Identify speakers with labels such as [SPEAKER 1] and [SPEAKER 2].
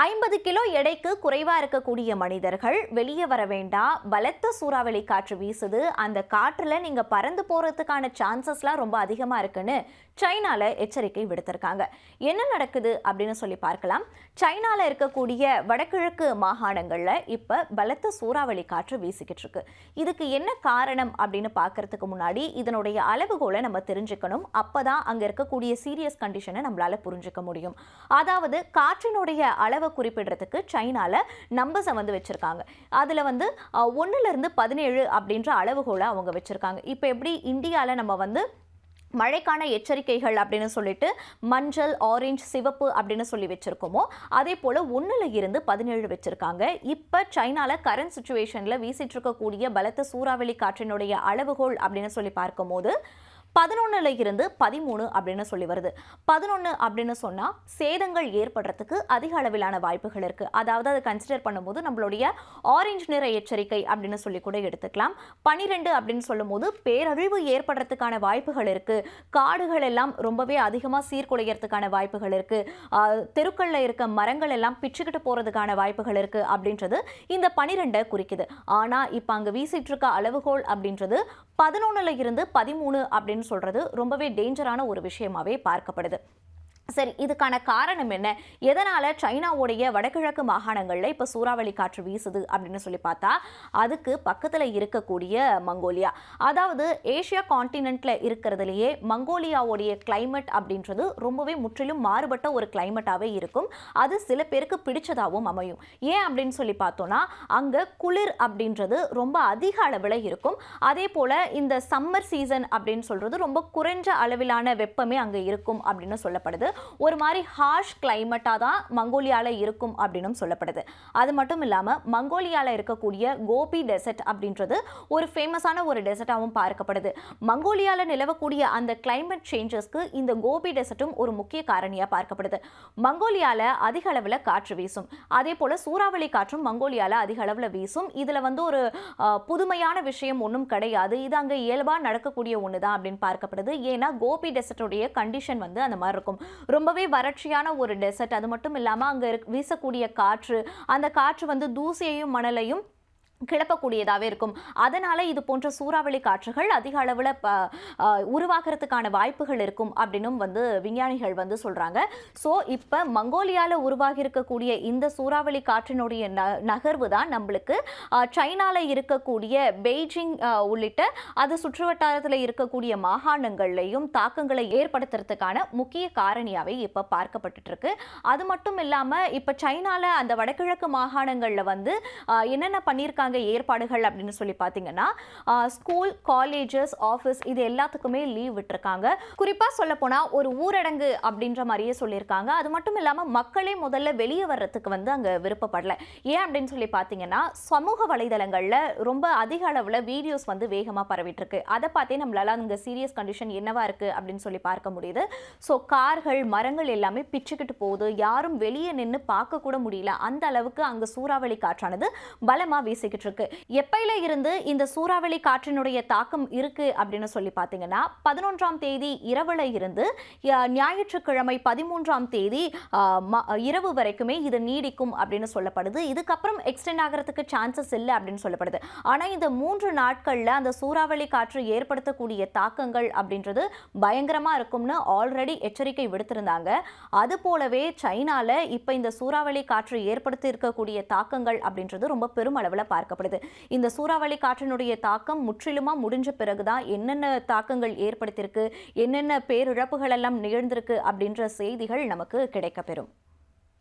[SPEAKER 1] 50 kilo எடைக்கு குறைவா இருக்கக்கூடிய மனிதர்கள் வெளியே வர வேண்டாம், பலத்த சூறாவளி காற்று வீசுது, அந்த காற்றுல நீங்க பறந்து போறதுக்கான சான்சஸ்லாம் ரொம்ப அதிகமா இருக்குன்னு சைனால எச்சரிக்கை விடுத்திருக்காங்க. என்ன நடக்குது அப்படின்னு சொல்லி பார்க்கலாம். சைனால இருக்கக்கூடிய வடகிழக்கு மாகாணங்கள்ல இப்ப பலத்த சூறாவளி காற்று வீசிக்கிட்டு இருக்கு. இதுக்கு என்ன காரணம் அப்படின்னு பார்க்கறதுக்கு முன்னாடி இதனுடைய அளவுகோலை நம்ம தெரிஞ்சுக்கணும். அப்பதான் அங்க இருக்கக்கூடிய சீரியஸ் கண்டிஷனை நம்மளால புரிஞ்சுக்க முடியும். அதாவது காற்றினுடைய அளவை குறிப்பிடுறதுக்கு சைனால நம்பர்ஸை வச்சிருக்காங்க. அதுல 1லிருந்து 17 அப்படின்ற அளவுகோலை அவங்க வச்சிருக்காங்க. இப்ப எப்படி இந்தியால நம்ம மழைக்கான எச்சரிக்கைகள் அப்படின்னு சொல்லிட்டு மஞ்சள், ஆரஞ்சு, சிவப்பு அப்படின்னு சொல்லி வச்சிருக்கோமோ அதே போல 1லிருந்து 17 வச்சிருக்காங்க. இப்ப சைனால கரண்ட் சிச்சுவேஷன்ல வீசிட்டு இருக்கக்கூடிய பலத்த சூறாவளி காற்றினுடைய அளவுகோல் அப்படின்னு சொல்லி பார்க்கும்போது 11லிருந்து 13 அப்படின்னு சொல்லி வருது. 11 அப்படின்னு சொன்னா சேதங்கள் ஏற்படுறதுக்கு அதிக அளவிலான வாய்ப்புகள் இருக்கு. அதாவது அதை கன்சிடர் பண்ணும்போது நம்மளுடைய ஆரஞ்சு நிற எச்சரிக்கை அப்படின்னு சொல்லி கூட எடுத்துக்கலாம். 12 அப்படின்னு சொல்லும் போது பேரழிவு ஏற்படுறதுக்கான வாய்ப்புகள் இருக்கு. காடுகள் எல்லாம் ரொம்பவே அதிகமா சீர்குலையறதுக்கான வாய்ப்புகள் இருக்கு. தெருக்கள்ல இருக்க மரங்கள் எல்லாம் பிச்சுக்கிட்டு போறதுக்கான வாய்ப்புகள் இருக்கு அப்படின்றது இந்த 12 குறிக்குது. ஆனா இப்ப அங்க வீசிட்டு இருக்க அளவுகோல் அப்படின்றது 11லிருந்து 13 அப்படின்னு சொல்றது ரொம்பவே டேஞ்சரான ஒரு விஷயமாவே பார்க்கப்படுது. சரி, இதுக்கான காரணம் என்ன? எதனால சைனாவுடைய வடகிழக்கு மாகாணங்கள்ல இப்ப சூறாவளி காற்று வீசுது அப்படின்னு சொல்லி பார்த்தா அதுக்கு பக்கத்துல இருக்கக்கூடிய மங்கோலியா, அதாவது ஏசியா கான்டினென்ட்ல இருக்கிறதுலயே மங்கோலியாவுடைய கிளைமேட் அப்படின்றது ரொம்பவே முற்றிலும் மாறுபட்ட ஒரு கிளைமேட்டாவே இருக்கும். அது சில பேருக்கு பிடிச்சதாகவும் அமையும். ஏன் அப்படின்னு சொல்லி பார்த்தோம்னா அங்க குளிர் அப்படின்றது ரொம்ப அதிக அளவில் இருக்கும். அதே போல இந்த சம்மர் சீசன் அப்படின்னு சொல்றது ரொம்ப குறைஞ்ச அளவிலான வெப்பமே அங்க இருக்கும் அப்படின்னு சொல்லப்படுது. ஒரு மாதிரி ஹார்ஷ் கிளைமேட்டா தான் மங்கோலியால இருக்கும் அப்படின்னு சொல்லப்படுது. அது மட்டும் இல்லாம மங்கோலியால இருக்கக்கூடிய கோபி டெசர்ட் அப்படின்றது ஒரு ஃபேமஸான ஒரு டெசர்ட்டாகவும் பார்க்கப்படுது. மங்கோலியால நிலவக்கூடிய அந்த கிளைமேட் சேஞ்சஸ்க்கு இந்த கோபி டெசர்ட்டும் ஒரு முக்கிய காரணியா பார்க்கப்படுது. மங்கோலியால அதிக அளவில் காற்று வீசும். அதே போல சூறாவளி காற்றும் மங்கோலியால அதிக அளவில் வீசும். இதுல ஒரு புதுமையான விஷயம் ஒன்றும் கிடையாது. இது அங்க இயல்பா நடக்கக்கூடிய ஒண்ணுதான் அப்படின்னு பார்க்கப்படுது. ஏன்னா கோபி டெசர்ட்டுடைய கண்டிஷன் அந்த மாதிரி இருக்கும். ரொம்பவே வறட்சியான ஒரு டெசர்ட். அது மட்டும் இல்லாம அங்க வீசக்கூடிய காற்று, அந்த காற்று தூசியையும் மணலையும் கிளப்பக்கூடியதாகவே இருக்கும். அதனால இது போன்ற சூறாவளி காற்றுகள் அதிக அளவில் உருவாகிறதுக்கான வாய்ப்புகள் இருக்கும் அப்படின்னும் விஞ்ஞானிகள் சொல்றாங்க. ஸோ இப்போ மங்கோலியால உருவாகி இருக்கக்கூடிய இந்த சூறாவளி காற்றினுடைய நகர்வு தான் நம்மளுக்கு சைனால இருக்கக்கூடிய பெய்ஜிங் உள்ளிட்ட அது சுற்றுவட்டாரத்தில் இருக்கக்கூடிய மாகாணங்கள்லையும் தாக்கங்களை ஏற்படுத்துறதுக்கான முக்கிய காரணியாவே இப்போ பார்க்கப்பட்டு இருக்கு. அது மட்டும் இல்லாம இப்போ சைனால அந்த வடகிழக்கு மாகாணங்கள்ல என்னென்ன பண்ணியிருக்காங்க ஏற்பாடுகள் அப்படின்னு சொல்லி பாத்தீங்கன்னா ஸ்கூல், காலேஜஸ், ஆபீஸ் இது எல்லாத்துக்குமே லீவ் விட்டுருக்காங்க. குறிப்பா சொல்ல போனா ஒரு ஊரடங்கு அப்படின்ற மாதிரியே சொல்லியிருக்காங்க. அது மட்டும் இல்லாம மக்களே முதல்ல வெளியே வர்றதுக்கு அங்க விருப்பப்படல. ஏன் அப்படின்னு சொல்லி பாத்தீங்கன்னா சமூக வலைதளங்கள்ல ரொம்ப அதிக அளவுல வீடியோஸ் வேகமா பரவிட்டு இருக்கு. அதை பார்த்தே நம்மளால அங்க சீரியஸ் கண்டிஷன் என்னவா இருக்கு அப்படின்னு சொல்லி பார்க்க முடியுது. ஸோ கார்கள், மரங்கள் எல்லாமே பிச்சுக்கிட்டு போகுது. யாரும் வெளியே நின்று பார்க்க கூட முடியல. அந்த அளவுக்கு அங்க சூறாவளி காற்றானது பலமா வீசிக்கிட்டு இருக்கு. எப்பையில இருந்து இந்த சூறாவளி காற்றினுடைய தாக்கம் இருக்கு அப்படின்னு சொல்லி பாத்தீங்கன்னா 11ஆம் தேதி இரவுல இருந்து ஞாயிற்றுக்கிழமை 13ஆம் தேதி இரவு வரைக்குமே இது நீடிக்கும் அப்படின்னு சொல்லப்படுது. இதுக்கப்புறம் எக்ஸ்டெண்ட் ஆகிறதுக்கு சான்சஸ் இல்லை அப்படின்னு சொல்லப்படுது. ஆனா இந்த 3 நாட்கள்ல அந்த சூறாவளி காற்று ஏற்படுத்தக்கூடிய தாக்கங்கள் அப்படின்றது பயங்கரமா இருக்கும்னு ஆல்ரெடி எச்சரிக்கை விடுத்திருந்தாங்க. அது போலவே சைனால இப்ப இந்த சூறாவளி காற்று ஏற்படுத்தி இருக்கக்கூடிய தாக்கங்கள் அப்படின்றது ரொம்ப பெருமளவுல பார்க்கப்படுது. இந்த சூறாவளி காற்றினுடைய தாக்கம் முற்றிலுமா முடிஞ்ச பிறகுதான் என்னென்ன தாக்கங்கள் ஏற்படுத்தியிருக்கு, என்னென்ன பேரிழப்புகள் எல்லாம் நிகழ்ந்திருக்கு அப்படின்ற செய்திகள் நமக்கு கிடைக்கப்பெறும்.